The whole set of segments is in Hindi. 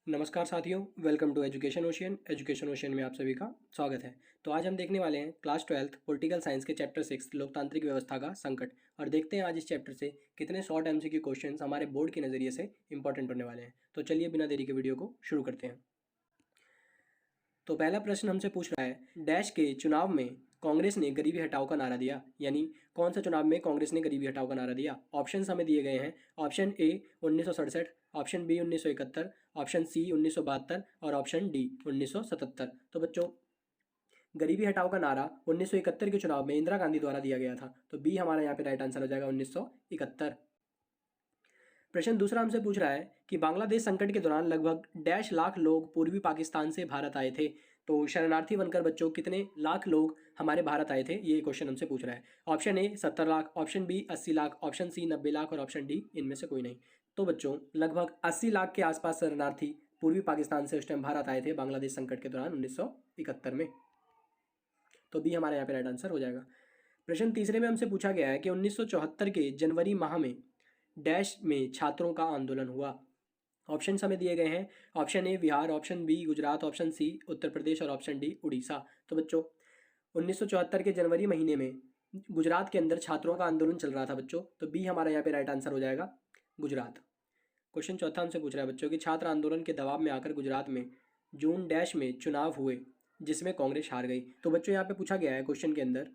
नमस्कार साथियों, welcome to education ocean. Education ocean में आप सभी का स्वागत है। तो आज हम देखने वाले हैं क्लास 12th पॉलिटिकल साइंस के चैप्टर 6 लोकतांत्रिक व्यवस्था का संकट, और देखते हैं आज इस चैप्टर से कितने शॉर्ट एमसीक्यू क्वेश्चंस हमारे बोर्ड के नज़रिए से इंपॉर्टेंट होने वाले हैं। तो चलिए बिना देरी के वीडियो को शुरू करते हैं। तो पहला प्रश्न हमसे पूछ रहा है, डैश के चुनाव में कांग्रेस ने गरीबी हटाओ का नारा दिया। यानी कौन सा चुनाव में कांग्रेस ने गरीबी हटाओ का नारा दिया। ऑप्शंस हमें दिए गए हैं। Option A 1967, option B 1971, option C 1972 और ऑप्शन डी 1977। तो बच्चों, गरीबी हटाओ का नारा 1971 के चुनाव में इंदिरा गांधी द्वारा दिया गया था। तो बी हमारा यहाँ पे राइट आंसर हो जाएगा, 1971। प्रश्न दूसरा हमसे पूछ रहा है कि बांग्लादेश संकट के दौरान लगभग डैश लाख लोग पूर्वी पाकिस्तान से भारत आए थे। तो शरणार्थी बनकर बच्चों कितने लाख लोग हमारे भारत आए थे, ये क्वेश्चन हमसे पूछ रहा है। Option A 70 lakh, option B 80 lakh, option C 90 lakh और ऑप्शन डी इनमें से कोई नहीं। तो बच्चों, लगभग 80 लाख के आसपास शरणार्थी पूर्वी पाकिस्तान से उस टाइम भारत आए थे बांग्लादेश संकट के दौरान 1971 में। तो बी हमारे यहाँ पे राइट आंसर हो जाएगा। प्रश्न तीसरे में हमसे पूछा गया है कि 1974 के जनवरी माह में डैश में छात्रों का आंदोलन हुआ। ऑप्शन हमें दिए गए हैं। Option A Bihar, option B Gujarat, option C Uttar Pradesh और ऑप्शन डी उड़ीसा। तो बच्चों, 1974 के जनवरी महीने में गुजरात के अंदर छात्रों का आंदोलन चल रहा था बच्चों। तो बी हमारा यहाँ पे राइट आंसर हो जाएगा, गुजरात। क्वेश्चन चौथा हमसे पूछ रहा है बच्चों कि छात्र आंदोलन के दबाव में आकर गुजरात में जून डैश में चुनाव हुए जिसमें कांग्रेस हार गई। तो बच्चों, यहाँ पे पूछा गया है क्वेश्चन के अंदर,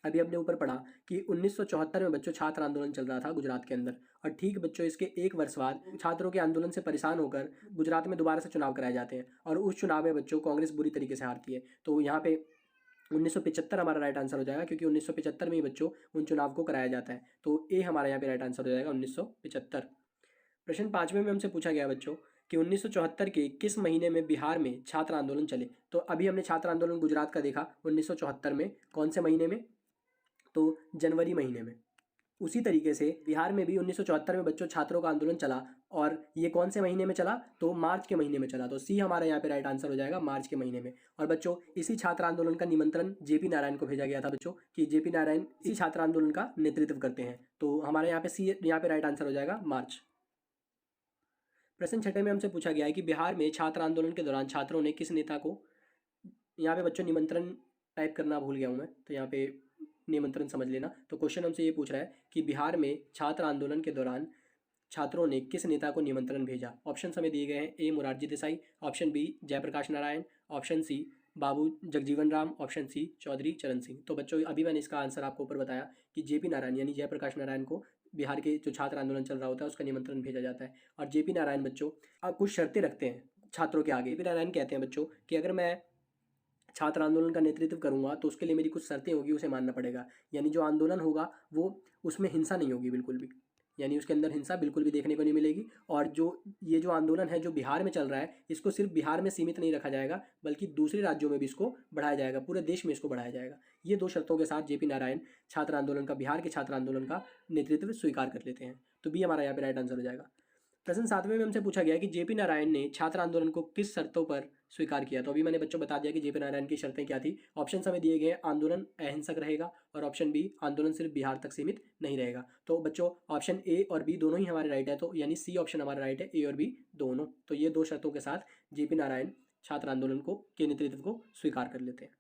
अभी हमने ऊपर पढ़ा कि 1974 में बच्चों छात्र आंदोलन चल रहा था गुजरात के अंदर, और ठीक बच्चों इसके एक वर्ष बाद छात्रों के आंदोलन से परेशान होकर गुजरात में दोबारा से चुनाव कराए जाते हैं, और उस चुनाव में बच्चों कांग्रेस बुरी तरीके से हारती है। तो यहाँ पे 1975 हमारा राइट आंसर हो जाएगा, क्योंकि 1975 में ही बच्चों उन चुनाव को कराया जाता है। तो ए हमारा यहाँ पे राइट आंसर हो जाएगा, 1975। प्रश्न पांचवें में हमसे पूछा गया बच्चों कि 1974 के किस महीने में बिहार में छात्र आंदोलन चले। तो अभी हमने छात्र आंदोलन गुजरात का देखा 1974 में, कौन से महीने में, तो जनवरी महीने में। उसी तरीके से बिहार में भी 1974 में बच्चों छात्रों का आंदोलन चला, और ये कौन से महीने में चला, तो मार्च के महीने में चला। तो सी हमारा यहाँ पे राइट आंसर हो जाएगा, मार्च के महीने में। और बच्चों, इसी छात्र आंदोलन का निमंत्रण जेपी नारायण को भेजा गया था बच्चों, कि जेपी नारायण इसी छात्र आंदोलन का नेतृत्व करते हैं। तो हमारे यहाँ पे सी यहाँ पे राइट आंसर हो जाएगा, मार्च। प्रश्न छठे में हमसे पूछा गया है कि बिहार में छात्र आंदोलन के दौरान छात्रों ने किस नेता को, यहाँ पे बच्चों निमंत्रण टाइप करना भूल गया हूँ मैं, तो यहाँ पे निमंत्रण समझ लेना। तो क्वेश्चन हमसे ये पूछ रहा है कि बिहार में छात्र आंदोलन के दौरान छात्रों ने किस नेता को निमंत्रण भेजा। ऑप्शन हमें दिए गए हैं। A Morarji Desai, option B Jayaprakash Narayan, option C Babu Jagjivan Ram, option C Chaudhary Charan Singh. तो बच्चों, अभी मैंने इसका आंसर आपको ऊपर बताया कि जेपी नारायण यानी जयप्रकाश नारायण को बिहार के जो छात्र आंदोलन चल रहा होता है उसका निमंत्रण भेजा जाता है। और जेपी नारायण बच्चों अब कुछ शर्तें रखते हैं छात्रों के आगे। जेपी नारायण कहते हैं बच्चों कि अगर मैं छात्र आंदोलन का नेतृत्व करूंगा तो उसके लिए मेरी कुछ शर्तें होगी, उसे मानना पड़ेगा। यानी जो आंदोलन होगा वो उसमें हिंसा नहीं होगी बिल्कुल भी, यानी उसके अंदर हिंसा बिल्कुल भी देखने को नहीं मिलेगी। और ये जो आंदोलन है जो बिहार में चल रहा है, इसको सिर्फ बिहार में सीमित नहीं रखा जाएगा, बल्कि दूसरे राज्यों में भी इसको बढ़ाया जाएगा, पूरे देश में इसको बढ़ाया जाएगा। ये दो शर्तों के साथ जेपी नारायण छात्र आंदोलन का, बिहार के छात्र आंदोलन का नेतृत्व स्वीकार कर लेते हैं। तो बी हमारा यहाँ पे राइट आंसर हो जाएगा। प्रश्न सातवें में हमसे पूछा गया है कि जेपी नारायण ने छात्र आंदोलन को किस शर्तों पर स्वीकार किया। तो अभी मैंने बच्चों बता दिया कि जेपी नारायण की शर्तें क्या थी। ऑप्शन हमें दिए गए, आंदोलन अहिंसक रहेगा, और ऑप्शन बी आंदोलन सिर्फ बिहार तक सीमित नहीं रहेगा। तो बच्चों, ऑप्शन ए और बी दोनों ही हमारे राइट है, तो यानी सी ऑप्शन हमारा राइट है, ए और बी दोनों। तो ये दो शर्तों के साथ जेपी नारायण छात्र आंदोलन को के नेतृत्व को स्वीकार कर लेते हैं।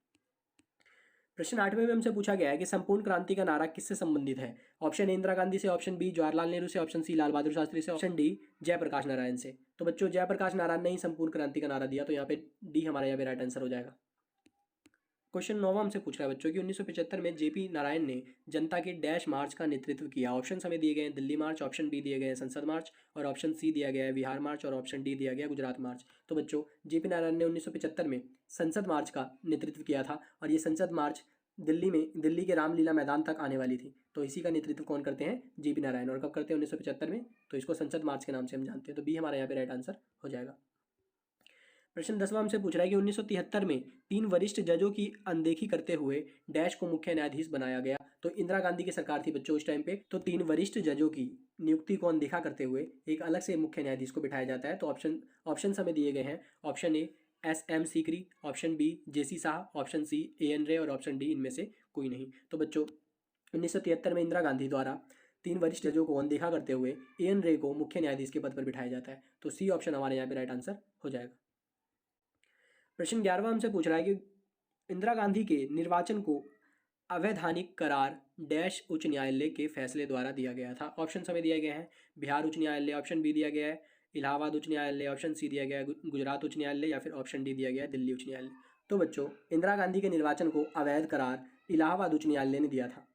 प्रश्न आठवें में हमसे पूछा गया है कि संपूर्ण क्रांति का नारा किससे संबंधित है। ऑप्शन ए इंदिरा गांधी से, ऑप्शन बी जवाहरलाल नेहरू से, ऑप्शन सी लाल बहादुर शास्त्री से, ऑप्शन डी जयप्रकाश नारायण से। तो बच्चों, जयप्रकाश नारायण ने ही संपूर्ण क्रांति का नारा दिया, तो यहाँ पे डी हमारा यहाँ पे राइट आंसर हो जाएगा। क्वेश्चन 9वां हमसे पूछ रहा है बच्चों कि 1975 में जेपी नारायण ने जनता के डैश मार्च का नेतृत्व किया। ऑप्शन हमें दिए गए हैं, दिल्ली मार्च, ऑप्शन बी दिए गए हैं संसद मार्च, और ऑप्शन सी दिया गया है बिहार मार्च, और ऑप्शन डी दिया गया गुजरात मार्च। तो बच्चों, जेपी नारायण ने 1975 में संसद मार्च का नेतृत्व किया था, और ये संसद मार्च दिल्ली के रामलीला मैदान तक आने वाली थी। तो इसी का नेतृत्व कौन करते हैं, जेपी नारायण। और कब करते हैं, 1975 में। तो इसको संसद मार्च के नाम से हम जानते हैं। तो बी हमारा यहाँ पे राइट आंसर हो जाएगा। प्रश्न 10वां हमसे पूछ रहा है कि 1973 में 3 वरिष्ठ जजों की अनदेखी करते हुए डैश को मुख्य न्यायाधीश बनाया गया। तो इंदिरा गांधी की सरकार थी बच्चों उस टाइम पे। तो 3 वरिष्ठ जजों की नियुक्ति को अनदेखा करते हुए एक अलग से मुख्य न्यायाधीश को बिठाया जाता है। तो ऑप्शन हमें दिए गए हैं। Option A SM Sikri, option B JC Shah, option C AN Ray और ऑप्शन डी इनमें से कोई नहीं। तो बच्चों, 1973 में इंदिरा गांधी द्वारा 3 वरिष्ठ जजों को अनदेखा करते हुए एन रे को मुख्य न्यायाधीश के पद पर बिठाया जाता है। तो सी ऑप्शन हमारे यहाँ पे राइट आंसर हो जाएगा। प्रश्न 11वां हमसे पूछ रहा है कि इंदिरा गांधी के निर्वाचन को अवैधानिक करार डैश उच्च न्यायालय के फैसले द्वारा दिया गया था। ऑप्शन हमें दिए गए हैं बिहार उच्च न्यायालय, ऑप्शन बी दिया गया है इलाहाबाद उच्च न्यायालय, ऑप्शन सी दिया गया है गुजरात उच्च न्यायालय, या फिर ऑप्शन डी दिया गया है दिल्ली उच्च न्यायालय। तो बच्चों इंदिरा गांधी के निर्वाचन को अवैध करार इलाहाबाद उच्च न्यायालय ने दिया था।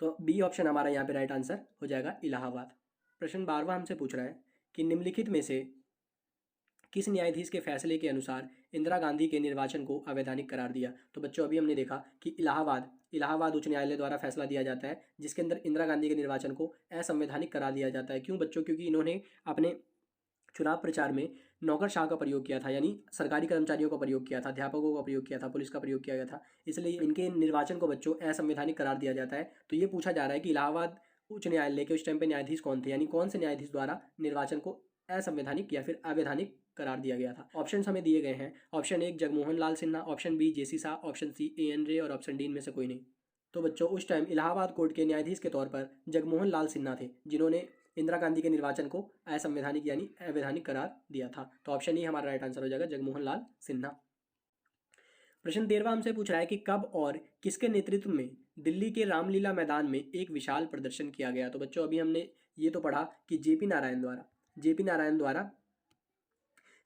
तो बी ऑप्शन हमारा यहाँ पे राइट आंसर हो जाएगा इलाहाबाद। प्रश्न 12वां हमसे पूछ रहा है कि निम्नलिखित में से किस न्यायाधीश के फैसले के अनुसार इंदिरा गांधी के निर्वाचन को अवैधानिक करार दिया। तो बच्चों अभी हमने देखा कि इलाहाबाद उच्च न्यायालय द्वारा फैसला दिया जाता है जिसके अंदर इंदिरा गांधी के निर्वाचन को असंवैधानिक करार दिया जाता है। क्यों बच्चों? क्योंकि इन्होंने अपने चुनाव प्रचार में नौकरशाह का प्रयोग किया था, यानी सरकारी कर्मचारियों का प्रयोग किया था, अध्यापकों का प्रयोग किया था, पुलिस का प्रयोग किया गया था, इसलिए इनके निर्वाचन को बच्चों असंवैधानिक करार दिया जाता है। तो ये पूछा जा रहा है कि इलाहाबाद उच्च न्यायालय के उस टाइम पे न्यायाधीश कौन थे, यानी कौन से न्यायाधीश द्वारा निर्वाचन को असंवैधानिक या फिर अवैधानिक करार दिया गया था। ऑप्शन हमें दिए गए हैं, ऑप्शन 1 जगमोहन लाल सिन्हा, ऑप्शन बी जेसी शाह, ऑप्शन सी एन रे और ऑप्शन डी इनमें से कोई नहीं। तो बच्चों उस टाइम इलाहाबाद कोर्ट के न्यायाधीश के तौर पर जगमोहन लाल सिन्हा थे जिन्होंने इंदिरा गांधी के निर्वाचन को असंवैधानिक यानी अवैधानिक करार दिया था। तो ऑप्शन ई हमारा राइट आंसर हो जाएगा जगमोहन लाल सिन्हा। प्रश्न 13वां हमसे पूछ रहा है कि कब और किसके नेतृत्व में दिल्ली के रामलीला मैदान में एक विशाल प्रदर्शन किया गया। तो बच्चों अभी हमने ये तो पढ़ा कि जेपी नारायण द्वारा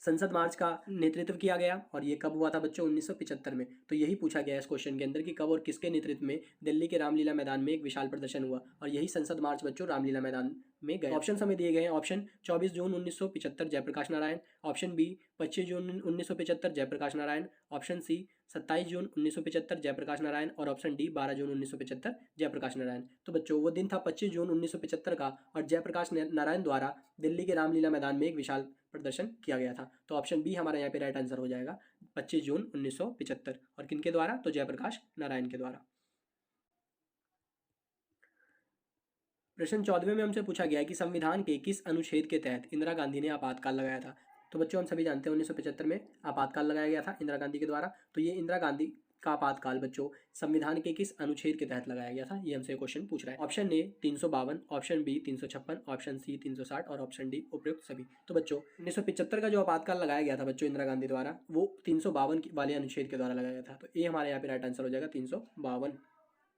संसद मार्च का नेतृत्व किया गया, और ये कब हुआ था बच्चों? 1975 में। तो यही पूछा गया है इस क्वेश्चन के अंदर कि कब और किसके नेतृत्व में दिल्ली के रामलीला मैदान में एक विशाल प्रदर्शन हुआ, और यही संसद मार्च बच्चों रामलीला मैदान में गए। ऑप्शन हमें दिए गए हैं, ऑप्शन 24 जून 1975 जयप्रकाश नारायण, ऑप्शन बी 25 जून 1975 जयप्रकाश नारायण, ऑप्शन सी 27 जून 1975 जयप्रकाश नारायण, और ऑप्शन डी 12 जून 1975 जयप्रकाश नारायण। तो बच्चों वो दिन था 25 जून 1975 का, और जयप्रकाश नारायण द्वारा दिल्ली के रामलीला मैदान में एक विशाल प्रदर्शन किया गया था। तो ऑप्शन बी हमारा यहाँ पे राइट आंसर हो जाएगा 25 जून 1975। और किनके द्वारा? तो जयप्रकाश नारायण के द्वारा। प्रश्न 14वें में हमसे पूछा गया है कि संविधान के किस अनुच्छेद के तहत इंदिरा गांधी ने आपातकाल लगाया था। तो बच्चों हम सभी जानते हैं 1975 में आपातकाल लगाया गया था इंदिरा गांधी के द्वारा। तो ये इंदिरा गांधी का आपातकाल बच्चों संविधान के किस अनुच्छेद के तहत लगाया गया था, ये हमसे क्वेश्चन पूछ रहा है। Option A 352, option B 356, option C 360 और ऑप्शन डी उपयुक्त सभी। तो बच्चों 1975 का जो आपातकाल लगाया गया था बच्चों इंदिरा गांधी द्वारा, वो 352 वाले अनुच्छेद के द्वारा लगाया गया था। तो ये हमारे यहाँ पे राइट आंसर हो जाएगा 352।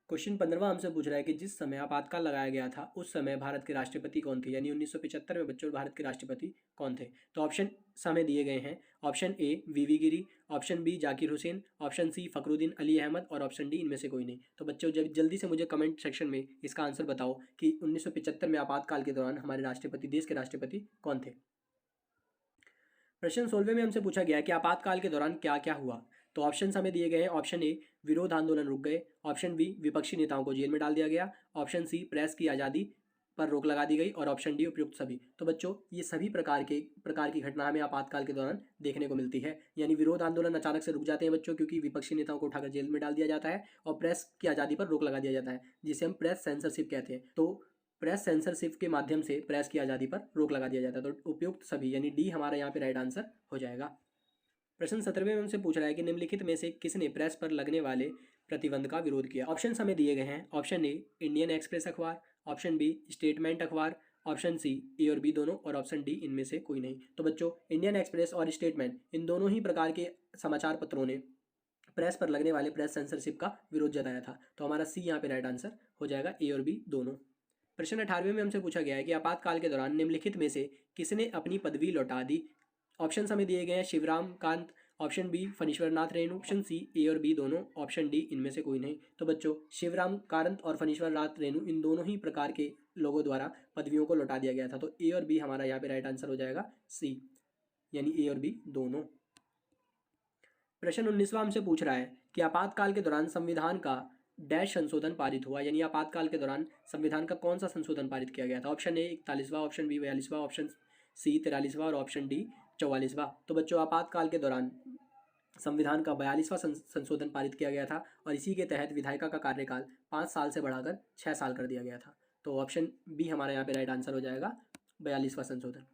क्वेश्चन 15वां हमसे पूछ रहा है कि जिस समय आपातकाल लगाया गया था उस समय भारत के राष्ट्रपति कौन थे, यानी 1975 में बच्चों भारत के राष्ट्रपति कौन थे। तो ऑप्शन हमें दिए गए हैं, option A VV Giri, option B Zakir Hussain, option C Fakhruddin Ali Ahmed और ऑप्शन डी इनमें से कोई नहीं। तो बच्चों जब जल्दी से मुझे कमेंट सेक्शन में इसका आंसर बताओ कि 1975 में आपातकाल के दौरान हमारे राष्ट्रपति, देश के राष्ट्रपति कौन थे। प्रश्न 16वें में हमसे पूछा गया कि आपातकाल के दौरान क्या क्या हुआ। तो ऑप्शन हमें दिए गए हैं, ऑप्शन ए विरोध आंदोलन रुक गए, ऑप्शन बी विपक्षी नेताओं को जेल में डाल दिया गया, ऑप्शन सी प्रेस की आज़ादी पर रोक लगा दी गई, और ऑप्शन डी उपयुक्त सभी। तो बच्चों ये सभी प्रकार की घटना हमें आपातकाल के दौरान देखने को मिलती है, यानी विरोध आंदोलन अचानक से रुक जाते हैं बच्चों क्योंकि विपक्षी नेताओं को उठाकर जेल में डाल दिया जाता है, और प्रेस की आज़ादी पर रोक लगा दिया जाता है जिसे हम प्रेस सेंसरशिप कहते हैं। तो प्रेस सेंसरशिप के माध्यम से प्रेस की आज़ादी पर रोक लगा दिया जाता है। तो उपयुक्त सभी यानी डी हमारा यहाँ पे राइट आंसर हो जाएगा। प्रश्न 17वें में हमसे पूछ रहा है कि निम्नलिखित में से किसने प्रेस पर लगने वाले प्रतिबंध का विरोध किया। ऑप्शन हमें दिए गए हैं, ऑप्शन ए इंडियन एक्सप्रेस अखबार, ऑप्शन बी स्टेटमेंट अखबार, ऑप्शन सी ए और बी दोनों, और ऑप्शन डी इनमें से कोई नहीं। तो बच्चों इंडियन एक्सप्रेस और स्टेटमेंट इन दोनों ही प्रकार के समाचार पत्रों ने प्रेस पर लगने वाले प्रेस सेंसरशिप का विरोध जताया था। तो हमारा सी यहाँ पे राइट आंसर हो जाएगा ए और बी दोनों। प्रश्न 18वें में हमसे पूछा गया है कि आपातकाल के दौरान निम्नलिखित में से किसने अपनी पदवी लौटा दी। ऑप्शन हमें दिए गए हैं Shivram Kant, option B Phanishwarnath Renu, option C A और बी दोनों, ऑप्शन डी इनमें से कोई नहीं। तो बच्चों शिवराम कांत और फणीश्वरनाथ रेणु इन दोनों ही प्रकार के लोगों द्वारा पदवियों को लौटा दिया गया था। तो ए और बी हमारा यहाँ पे राइट आंसर हो जाएगा सी, यानी ए और बी दोनों। प्रश्न 19वां हमसे पूछ रहा है कि आपातकाल के दौरान संविधान का डैश संशोधन पारित हुआ, यानी आपातकाल के दौरान संविधान का कौन सा संशोधन पारित किया गया था। ऑप्शन ए 41वां, ऑप्शन बी 42वां, ऑप्शन सी 43वां और ऑप्शन डी 44वां। तो बच्चों आपातकाल के दौरान संविधान का 42वां संशोधन पारित किया गया था, और इसी के तहत विधायिका का कार्यकाल 5 साल से बढ़ाकर 6 साल कर दिया गया था। तो ऑप्शन बी हमारा यहाँ पे राइट आंसर हो जाएगा 42वां संशोधन।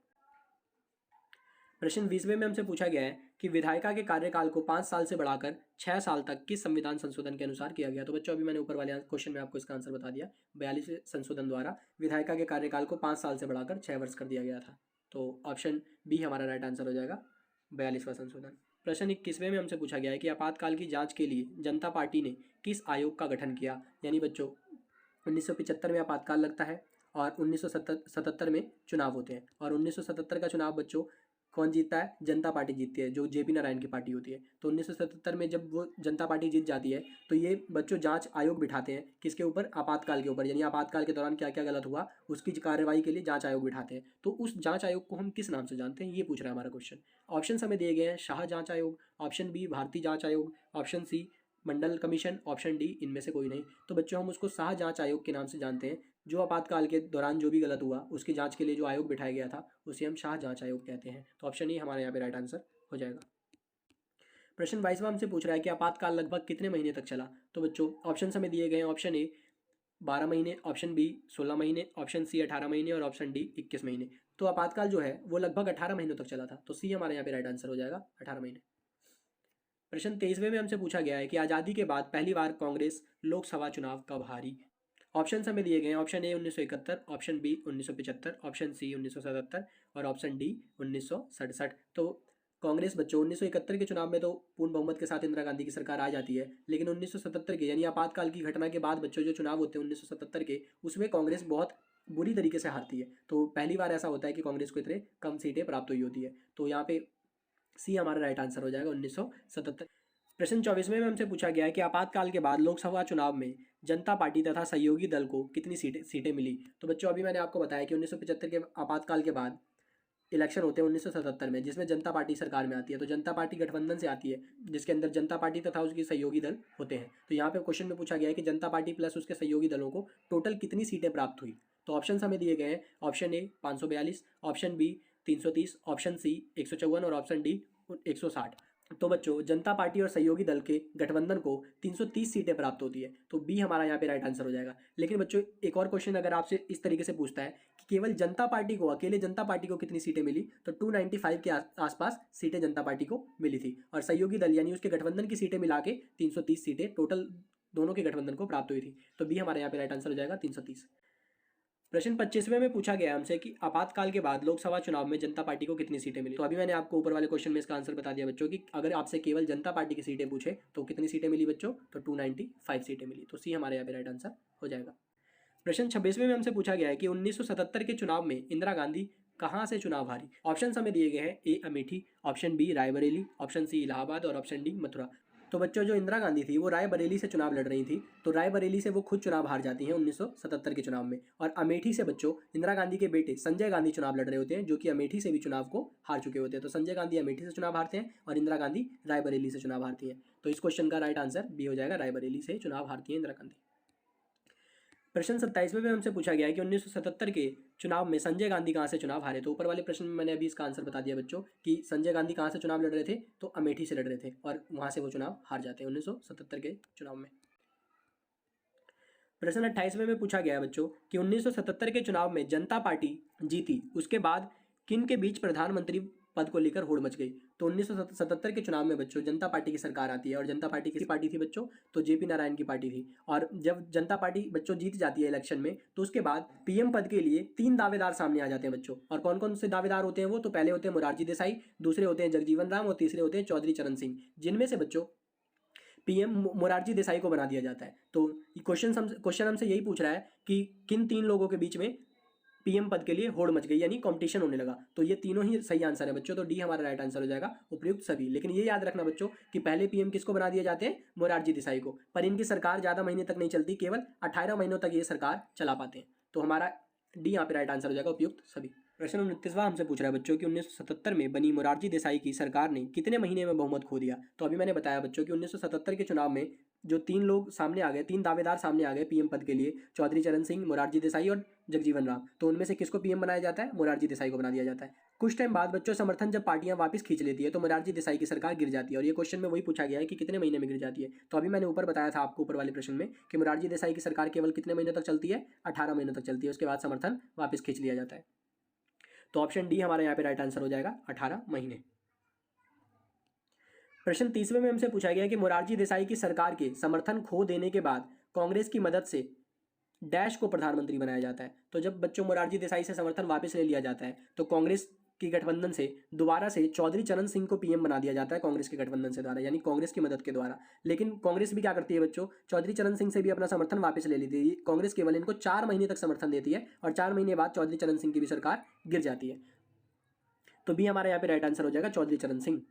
प्रश्न 20वें में हमसे पूछा गया है कि विधायिका के कार्यकाल को 5 साल से बढ़ाकर 6 साल तक किस संविधान संशोधन के अनुसार किया गया। तो बच्चों अभी मैंने ऊपर वाले क्वेश्चन में आपको इसका आंसर बता दिया। 42वें संशोधन द्वारा विधायिका के कार्यकाल को 5 साल से बढ़ाकर 6 वर्ष कर दिया गया था। तो ऑप्शन बी हमारा राइट आंसर हो जाएगा, 42वां संशोधन। प्रश्न 21वें में हमसे पूछा गया है कि आपातकाल की जांच के लिए जनता पार्टी ने किस आयोग का गठन किया। यानी बच्चों 1975 में आपातकाल लगता है और 1977 में चुनाव होते हैं। और 1977 का चुनाव बच्चों कौन जीतता है? जनता पार्टी जीतती है, जो जेपी नारायण की पार्टी होती है। तो 1977 में जब वो जनता पार्टी जीत जाती है तो ये बच्चों जांच आयोग बिठाते हैं किसके ऊपर? आपातकाल के ऊपर। यानी आपातकाल के दौरान क्या क्या गलत हुआ उसकी कार्रवाई के लिए जांच आयोग बिठाते हैं। तो उस जांच आयोग को हम किस नाम से जानते हैं, ये पूछ रहा है हमारा क्वेश्चन। ऑप्शन हमें दिए गए हैं, शाह जांच आयोग, ऑप्शन बी भारतीय जांच आयोग, ऑप्शन सी मंडल कमीशन, ऑप्शन डी इनमें से कोई नहीं। तो बच्चों हम उसको शाह जांच आयोग के नाम से जानते हैं। जो आपातकाल के दौरान जो भी गलत हुआ उसकी जांच के लिए जो आयोग बिठाया गया था उसे हम शाह जांच आयोग कहते हैं। तो ऑप्शन ई हमारे यहाँ पे राइट आंसर हो जाएगा। प्रश्न 22वां हमसे पूछ रहा है कि आपातकाल लगभग कितने महीने तक चला। तो बच्चों ऑप्शन हमें दिए गए हैं, ऑप्शन ए 12 महीने, ऑप्शन बी 16 महीने, ऑप्शन सी 18 महीने और ऑप्शन डी 21 महीने। तो आपातकाल जो है वो लगभग 18 महीनों तक चला था। तो सी हमारे यहाँ पे राइट आंसर हो जाएगा, 18 महीने। प्रश्न 23वें में हमसे पूछा गया है कि आज़ादी के बाद पहली बार कांग्रेस लोकसभा चुनाव कब हारी। ऑप्शन हमें दिए गए हैं, option A 1971, option B 1975, option C 1977 और ऑप्शन डी 1967। तो कांग्रेस बच्चों 1971 के चुनाव में तो पूर्ण बहुमत के साथ इंदिरा गांधी की सरकार आ जाती है, लेकिन 1977 के यानी आपातकाल की घटना के बाद बच्चों जो चुनाव होते हैं 1977 के, उसमें कांग्रेस बहुत बुरी तरीके से हारती है। तो पहली बार ऐसा होता है कि कांग्रेस को इतने कम सीटें प्राप्त हुई होती है। तो यहाँ पे सी हमारा राइट आंसर हो जाएगा, 1977। प्रश्न 24वें में हमसे पूछा गया है कि आपातकाल के बाद लोकसभा चुनाव में जनता पार्टी तथा सहयोगी दल को कितनी सीटें मिली। तो बच्चों अभी मैंने आपको बताया कि 1975 के आपातकाल के बाद इलेक्शन होते हैं 1977 में, जिसमें जनता पार्टी सरकार में आती है। तो जनता पार्टी गठबंधन से आती है जिसके अंदर जनता पार्टी तथा उसके सहयोगी दल होते हैं। तो यहाँ पे क्वेश्चन में पूछा गया है कि जनता पार्टी प्लस उसके सहयोगी दलों को टोटल कितनी सीटें प्राप्त हुई। तो ऑप्शन हमें दिए गए हैं, option A 542, option B 330, option C 154 और ऑप्शन डी 160। तो बच्चों जनता पार्टी और सहयोगी दल के गठबंधन को 330 सीटें प्राप्त होती है। तो बी हमारा यहाँ पे राइट आंसर हो जाएगा। लेकिन बच्चों एक और क्वेश्चन अगर आपसे इस तरीके से पूछता है कि केवल जनता पार्टी को, अकेले जनता पार्टी को कितनी सीटें मिली, तो 295 के आसपास सीटें जनता पार्टी को मिली थी। और सहयोगी दल यानी उसके गठबंधन की सीटें मिला के 330 सीटें टोटल दोनों के गठबंधन को प्राप्त हुई थी। तो बी हमारे यहाँ पे राइट आंसर हो जाएगा, 330। प्रश्न 25वें में पूछा गया हमसे कि आपातकाल के बाद लोकसभा चुनाव में जनता पार्टी को कितनी सीटें मिली। तो अभी मैंने आपको ऊपर वाले क्वेश्चन में इसका आंसर बता दिया बच्चों कि अगर आपसे केवल जनता पार्टी की सीटें पूछे तो कितनी सीटें मिली बच्चों, तो 295 सीटें मिली। तो सी हमारे यहाँ पे राइट आंसर हो जाएगा। प्रश्न 26वें में हमसे पूछा गया है कि 1977 के चुनाव में इंदिरा गांधी कहाँ से चुनाव हारी। ऑप्शन हमें दिए गए हैं, A Amethi, option B Raebareli, option C Allahabad और ऑप्शन डी मथुरा। तो बच्चों जो इंदिरा गांधी थी वो रायबरेली से चुनाव लड़ रही थी। तो रायबरेली से वो खुद चुनाव हार जाती हैं 1977 के चुनाव में। और अमेठी से बच्चों इंदिरा गांधी के बेटे संजय गांधी चुनाव लड़ रहे होते हैं, जो कि अमेठी से भी चुनाव को हार चुके होते हैं। तो संजय गांधी अमेठी से चुनाव हारते हैं और इंदिरा गांधी रायबरेली से चुनाव हारती है। तो इस क्वेश्चन का राइट आंसर बी हो जाएगा, रायबरेली से चुनाव हारती है इंदिरा गांधी। प्रश्न 27वें में हमसे पूछा गया है कि 1977 के चुनाव में संजय गांधी कहाँ से चुनाव हारे। तो ऊपर वाले प्रश्न में मैंने अभी इसका आंसर बता दिया बच्चों कि संजय गांधी कहाँ से चुनाव लड़ रहे थे, तो अमेठी से लड़ रहे थे और वहाँ से वो चुनाव हार जाते हैं 1977 के चुनाव में। प्रश्न 28वें में पूछा गया है बच्चों कि 1977 के चुनाव में जनता पार्टी जीती, उसके बाद किन के बीच प्रधानमंत्री पद को लेकर होड़ मच गई। तो 1977 के चुनाव में बच्चों जनता पार्टी की सरकार आती है और जनता पार्टी किसी पार्टी थी बच्चों, तो जेपी नारायण की पार्टी थी। और जब जनता पार्टी बच्चों जीत जाती है इलेक्शन में, तो उसके बाद पीएम पद के लिए 3 दावेदार सामने आ जाते हैं बच्चों। और कौन कौन से दावेदार होते हैं वो, तो पहले होते हैं मोरारजी देसाई, दूसरे होते हैं जगजीवन राम और तीसरे होते हैं चौधरी चरण सिंह, जिनमें से बच्चों पीएम मोरारजी देसाई को बना दिया जाता है। तो क्वेश्चन हमसे यही पूछ रहा है कि किन 3 लोगों के बीच में पीएम पद के लिए होड़ मच गई, यानी कंपटीशन होने लगा। तो ये तीनों ही सही आंसर है बच्चों, तो डी हमारा राइट आंसर हो जाएगा, उपयुक्त सभी। लेकिन ये याद रखना बच्चों कि पहले पीएम किसको बना दिए जाते हैं, मोरारजी देसाई को, पर इनकी सरकार ज़्यादा महीने तक नहीं चलती, केवल 18 महीनों तक ये सरकार चला पाते हैं। तो हमारा डी यहाँ पे राइट आंसर हो जाएगा, उपयुक्त सभी। प्रश्न 29वां हमसे पूछ रहा है बच्चों कि 1977 में बनी मोरारजी देसाई की सरकार ने कितने महीने में बहुमत खो दिया। तो अभी मैंने बताया बच्चों कि 1977 के चुनाव में जो 3 लोग सामने आ गए, 3 दावेदार सामने आ गए पीएम पद के लिए, चौधरी चरण सिंह, मोरारजी देसाई और जगजीवन राम। तो उनमें से किसको पीएम बनाया जाता है, मोरारजी देसाई को बना दिया जाता है। कुछ टाइम बाद बच्चों समर्थन जब पार्टियां वापस खींच लेती है तो मोरारजी देसाई की सरकार गिर जाती है। और ये क्वेश्चन में वही पूछा गया है कि कितने महीने में गिर जाती है। तो अभी मैंने ऊपर बताया था आपको ऊपर वाले प्रश्न में कि मोरारजी देसाई की सरकार केवल कितने महीने तक चलती है, 18 महीनों तक चलती है, उसके बाद समर्थन वापस खींच लिया जाता है। तो ऑप्शन डी हमारा यहाँ पे राइट आंसर हो जाएगा 18 महीने। प्रश्न 30वें में हमसे पूछा गया कि मोरारजी देसाई की सरकार के समर्थन खो देने के बाद कांग्रेस की मदद से डैश को प्रधानमंत्री बनाया जाता है। तो जब बच्चों मोरारजी देसाई से समर्थन वापस ले लिया जाता है तो कांग्रेस की गठबंधन से दोबारा से चौधरी चरण सिंह को पीएम बना दिया जाता है कांग्रेस के गठबंधन से द्वारा, यानी कांग्रेस की मदद के द्वारा। लेकिन कांग्रेस भी क्या करती है बच्चों, चौधरी चरण सिंह से भी अपना समर्थन वापस ले लेती है। कांग्रेस केवल इनको 4 महीने तक समर्थन देती है और 4 महीने बाद चौधरी चरण सिंह की भी सरकार गिर जाती है। तो बी हमारे यहाँ पे राइट आंसर हो जाएगा चौधरी चरण सिंह।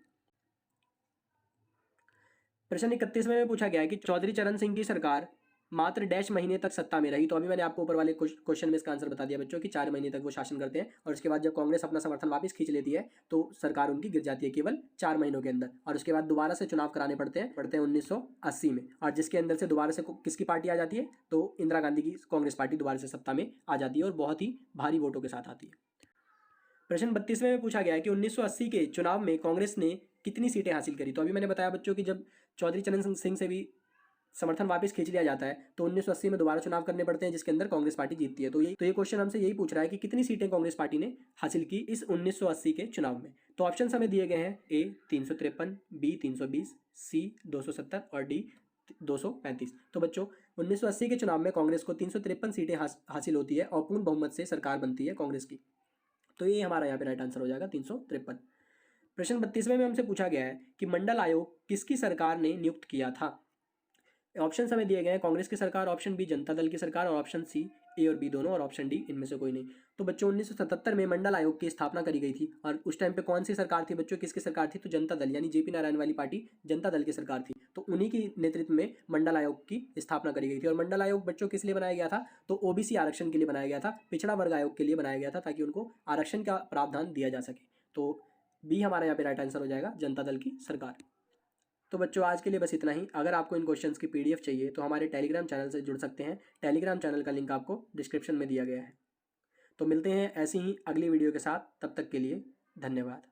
प्रश्न 31वें में पूछा गया है कि चौधरी चरण सिंह की सरकार मात्र डैश महीने तक सत्ता में रही। तो अभी मैंने आपको ऊपर वाले क्वेश्चन में इसका आंसर बता दिया बच्चों कि 4 महीने तक वो शासन करते हैं और उसके बाद जब कांग्रेस अपना समर्थन वापस खींच लेती है तो सरकार उनकी गिर जाती है केवल 4 महीनों के अंदर। और उसके बाद दोबारा से चुनाव कराने पड़ते हैं 1980 में, और जिसके अंदर से दोबारा से किसकी पार्टी आ जाती है, तो इंदिरा गांधी की कांग्रेस पार्टी दोबारा से सत्ता में आ जाती है और बहुत ही भारी वोटों के साथ आती है। प्रश्न 32वें में पूछा गया है कि 1980 के चुनाव में कांग्रेस ने कितनी सीटें हासिल करी। तो अभी मैंने बताया बच्चों कि जब चौधरी चरण सिंह से भी समर्थन वापस खींच लिया जाता है तो 1980 में दोबारा चुनाव करने पड़ते हैं जिसके अंदर कांग्रेस पार्टी जीतती है। तो ये क्वेश्चन हमसे यही पूछ रहा है कि कितनी सीटें कांग्रेस पार्टी ने हासिल की इस 1980 के चुनाव में। तो ऑप्शन हमें दिए गए हैं, ए 353, बी 320, सी 270 और डी 235। तो बच्चों 1980 के चुनाव में कांग्रेस को 353 सीटें हासिल होती है और पूर्ण बहुमत से सरकार बनती है कांग्रेस की। तो ये हमारा यहाँ पे राइट आंसर हो जाएगा 353। प्रश्न 32वें में हमसे पूछा गया है कि मंडल आयोग किसकी सरकार ने नियुक्त किया था। ऑप्शन हमें दिए गए हैं, कांग्रेस की सरकार, ऑप्शन बी जनता दल की सरकार और ऑप्शन सी ए और बी दोनों और ऑप्शन डी इनमें से कोई नहीं। तो बच्चों 1977 में मंडल आयोग की स्थापना करी गई थी और उस टाइम पे कौन सी सरकार थी बच्चों, किसकी सरकार थी, तो जनता दल यानी जेपी नारायण वाली पार्टी जनता दल की सरकार थी। तो उन्हीं की नेतृत्व में मंडल आयोग की स्थापना करी गई थी। और मंडल आयोग बच्चों किस लिए बनाया गया था, तो ओबीसी आरक्षण के लिए बनाया गया था, पिछड़ा वर्ग आयोग के लिए बनाया गया था ताकि उनको आरक्षण का प्रावधान दिया जा सके। तो बी हमारा यहाँ पे राइट आंसर हो जाएगा जनता दल की सरकार। तो बच्चों आज के लिए बस इतना ही। अगर आपको इन क्वेश्चंस की पीडीएफ चाहिए तो हमारे टेलीग्राम चैनल से जुड़ सकते हैं। टेलीग्राम चैनल का लिंक आपको डिस्क्रिप्शन में दिया गया है। तो मिलते हैं ऐसी ही अगली वीडियो के साथ, तब तक के लिए धन्यवाद।